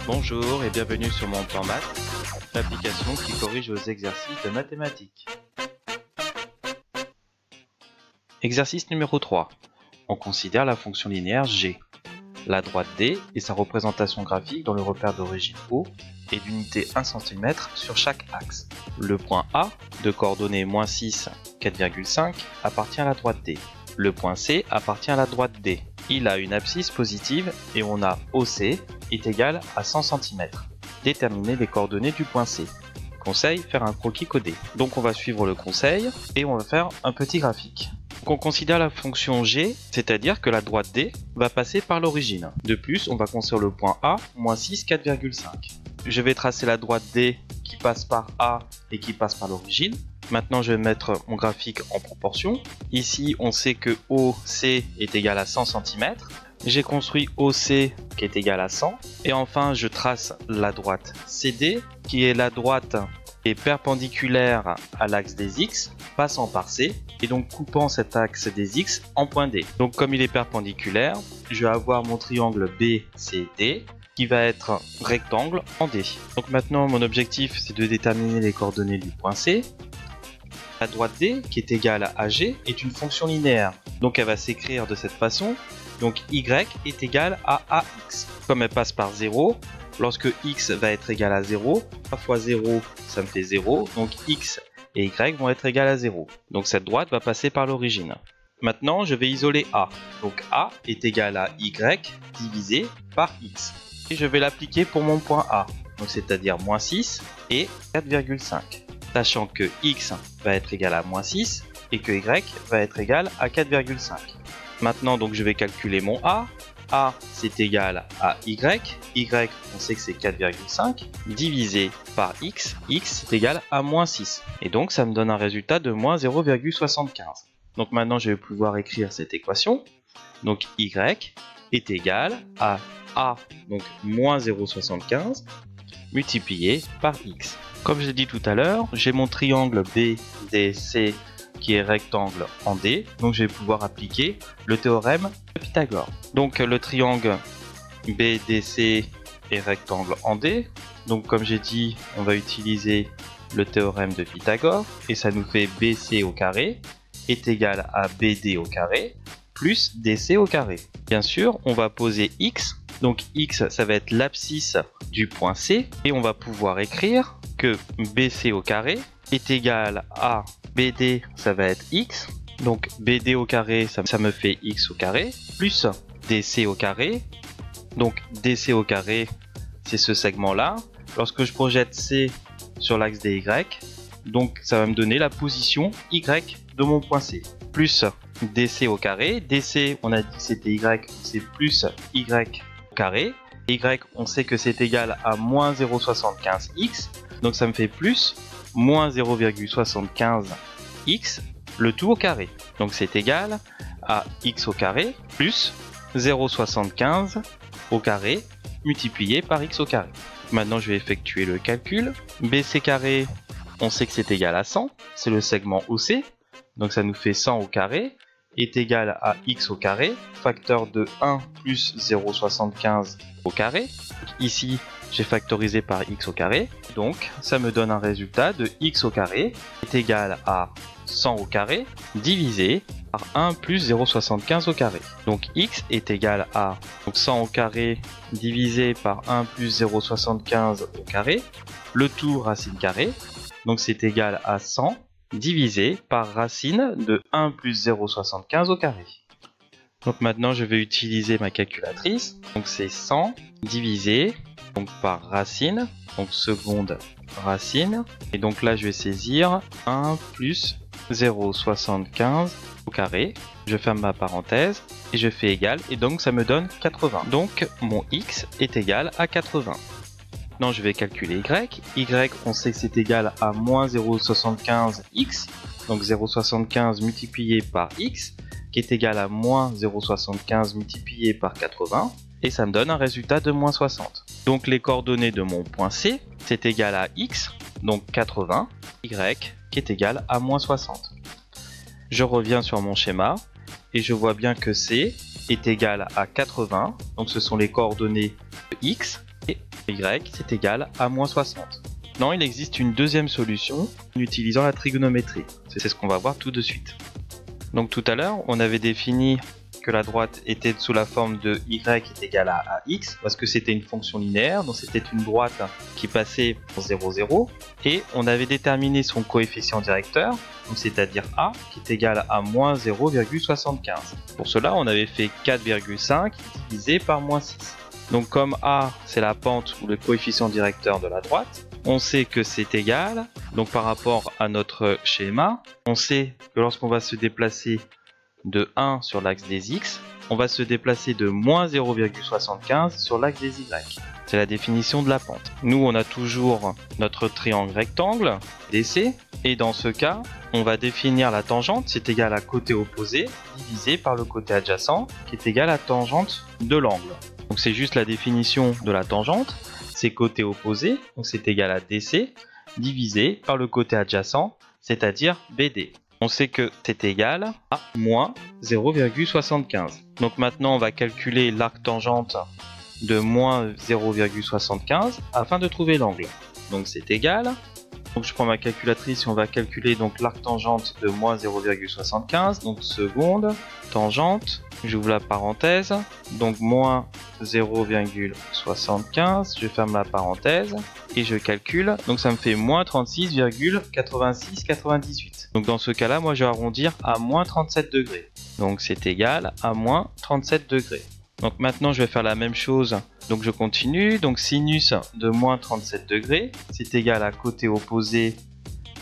Bonjour et bienvenue sur mon plan maths, l'application qui corrige vos exercices de mathématiques. Exercice numéro 3. On considère la fonction linéaire g. La droite D et sa représentation graphique dans le repère d'origine O est d'unité 1 cm sur chaque axe. Le point A, de coordonnées -6, 4,5, appartient à la droite D. Le point C appartient à la droite D. Il a une abscisse positive et on a OC est égal à 100 cm. Déterminer les coordonnées du point C. Conseil, faire un croquis codé. Donc on va suivre le conseil et on va faire un petit graphique. Donc on considère la fonction g, c'est-à-dire que la droite D va passer par l'origine. De plus, on va construire le point A, -6, 4,5. Je vais tracer la droite D qui passe par A et qui passe par l'origine. Maintenant, je vais mettre mon graphique en proportion. Ici, on sait que OC est égal à 100 cm. J'ai construit OC qui est égal à 100. Et enfin, je trace la droite CD, qui est la droite qui est perpendiculaire à l'axe des X, passant par C, et donc coupant cet axe des X en point D. Donc comme il est perpendiculaire, je vais avoir mon triangle BCD, qui va être rectangle en D. Donc maintenant, mon objectif, c'est de déterminer les coordonnées du point C. La droite D, qui est égale à G, est une fonction linéaire. Donc elle va s'écrire de cette façon. Donc Y est égal à AX. Comme elle passe par 0, lorsque X va être égal à 0, 3 fois 0, ça me fait 0. Donc X et Y vont être égales à 0. Donc cette droite va passer par l'origine. Maintenant, je vais isoler A. Donc A est égal à Y divisé par X. Et je vais l'appliquer pour mon point A. Donc c'est-à-dire -6 et 4,5. Sachant que X va être égal à -6 et que Y va être égal à 4,5. Maintenant, donc, je vais calculer mon A. A, c'est égal à Y. Y, on sait que c'est 4,5. Divisé par X. X, c'est égal à -6. Et donc, ça me donne un résultat de -0,75. Donc maintenant, je vais pouvoir écrire cette équation. Donc, Y est égal à A, donc -0,75, multiplié par X. Comme je l'ai dit tout à l'heure, j'ai mon triangle BDC qui est rectangle en D, donc je vais pouvoir appliquer le théorème de Pythagore. Donc le triangle BDC est rectangle en D, donc comme j'ai dit, on va utiliser le théorème de Pythagore, et ça nous fait BC au carré est égal à BD au carré plus DC au carré. Bien sûr, on va poser X, donc X ça va être l'abscisse du point C, et on va pouvoir écrire que BC au carré est égal à BD, ça va être X, donc BD au carré, ça me fait X au carré, plus DC au carré, donc DC au carré, c'est ce segment-là. Lorsque je projette C sur l'axe des Y, donc ça va me donner la position Y de mon point C, plus DC au carré, DC, on a dit que c'était Y, c'est plus Y au carré, Y, on sait que c'est égal à -0,75x, donc ça me fait plus -0,75x, le tout au carré. Donc c'est égal à x au carré plus 0,75 au carré multiplié par x au carré. Maintenant je vais effectuer le calcul. BC carré, on sait que c'est égal à 100, c'est le segment OC, donc ça nous fait 100 au carré, est égal à x au carré, facteur de 1 plus 0,75 au carré. Ici, j'ai factorisé par x au carré, donc ça me donne un résultat de x au carré est égal à 100 au carré divisé par 1 plus 0,75 au carré. Donc x est égal à 100 au carré divisé par 1 plus 0,75 au carré, le tout racine carrée, donc c'est égal à 100 divisé par racine de 1 plus 0,75 au carré. Donc maintenant je vais utiliser ma calculatrice, donc c'est 100 divisé donc par racine, donc seconde racine, et donc là je vais saisir 1 plus 0,75 au carré, je ferme ma parenthèse et je fais égal, et donc ça me donne 80. Donc mon x est égal à 80. Maintenant je vais calculer y, on sait que c'est égal à -0,75x, donc 0,75 multiplié par x, qui est égal à -0,75 multiplié par 80, et ça me donne un résultat de -60. Donc les coordonnées de mon point C, c'est égal à x, donc 80, y, qui est égal à -60. Je reviens sur mon schéma, et je vois bien que C est égal à 80, donc ce sont les coordonnées de x, et y c'est égal à moins 60. Non, il existe une deuxième solution en utilisant la trigonométrie. C'est ce qu'on va voir tout de suite. Donc tout à l'heure, on avait défini que la droite était sous la forme de y est égal à ax, parce que c'était une fonction linéaire, donc c'était une droite qui passait pour 0, 0, et on avait déterminé son coefficient directeur, c'est-à-dire a, qui est égal à moins 0,75. Pour cela, on avait fait 4,5 divisé par moins 6. Donc comme a, c'est la pente ou le coefficient directeur de la droite, on sait que c'est égal, donc par rapport à notre schéma, on sait que lorsqu'on va se déplacer de 1 sur l'axe des x, on va se déplacer de moins 0,75 sur l'axe des y. C'est la définition de la pente. Nous, on a toujours notre triangle rectangle, DC, et dans ce cas, on va définir la tangente, c'est égal à côté opposé, divisé par le côté adjacent, qui est égal à tangente de l'angle. Donc c'est juste la définition de la tangente, c'est côté opposé, donc c'est égal à DC, divisé par le côté adjacent, c'est-à-dire BD. On sait que c'est égal à moins 0,75. Donc maintenant, on va calculer l'arc tangente de moins 0,75 afin de trouver l'angle. Donc c'est égal. Donc je prends ma calculatrice et on va calculer donc l'arc tangente de moins 0,75. Donc seconde, tangente, j'ouvre la parenthèse. Donc moins 0,75, je ferme la parenthèse et je calcule. Donc ça me fait moins 36,8698. Donc dans ce cas-là, moi je vais arrondir à moins 37 degrés. Donc c'est égal à moins 37 degrés. Donc maintenant je vais faire la même chose, donc je continue, donc sinus de moins 37 degrés, c'est égal à côté opposé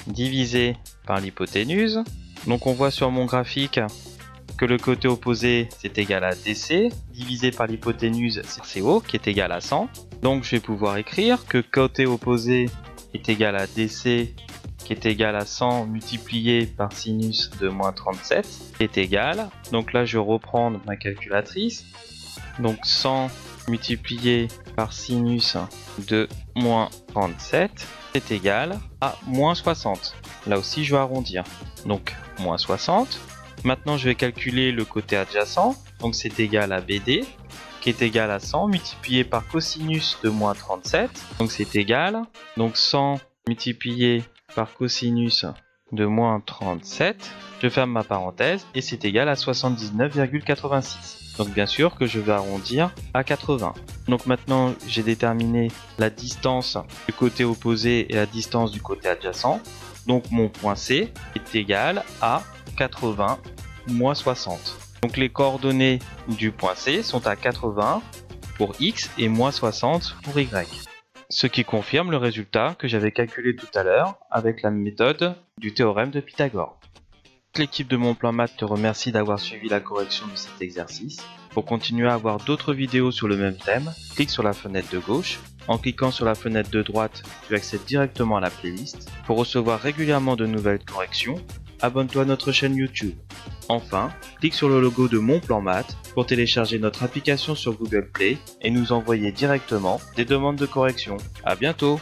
divisé par l'hypoténuse. Donc on voit sur mon graphique que le côté opposé c'est égal à DC, divisé par l'hypoténuse c'est CO qui est égal à 100. Donc je vais pouvoir écrire que côté opposé est égal à DC qui est égal à 100 multiplié par sinus de moins 37 est égal, donc là je vais reprendre ma calculatrice. Donc 100 multiplié par sinus de moins 37 est égal à moins 60. Là aussi je vais arrondir. Donc moins 60. Maintenant je vais calculer le côté adjacent. Donc c'est égal à BD qui est égal à 100 multiplié par cosinus de moins 37. Donc c'est égal. Donc 100 multiplié par cosinus de moins 37. Je ferme ma parenthèse et c'est égal à 79,86. Donc bien sûr que je vais arrondir à 80. Donc maintenant j'ai déterminé la distance du côté opposé et la distance du côté adjacent. Donc mon point C est égal à 80 moins 60. Donc les coordonnées du point C sont à 80 pour X et moins 60 pour Y. Ce qui confirme le résultat que j'avais calculé tout à l'heure avec la méthode du théorème de Pythagore. L'équipe de Mon Plan Maths te remercie d'avoir suivi la correction de cet exercice. Pour continuer à avoir d'autres vidéos sur le même thème, clique sur la fenêtre de gauche. En cliquant sur la fenêtre de droite, tu accèdes directement à la playlist. Pour recevoir régulièrement de nouvelles corrections, abonne-toi à notre chaîne YouTube. Enfin, clique sur le logo de Mon Plan Maths pour télécharger notre application sur Google Play et nous envoyer directement des demandes de correction. À bientôt!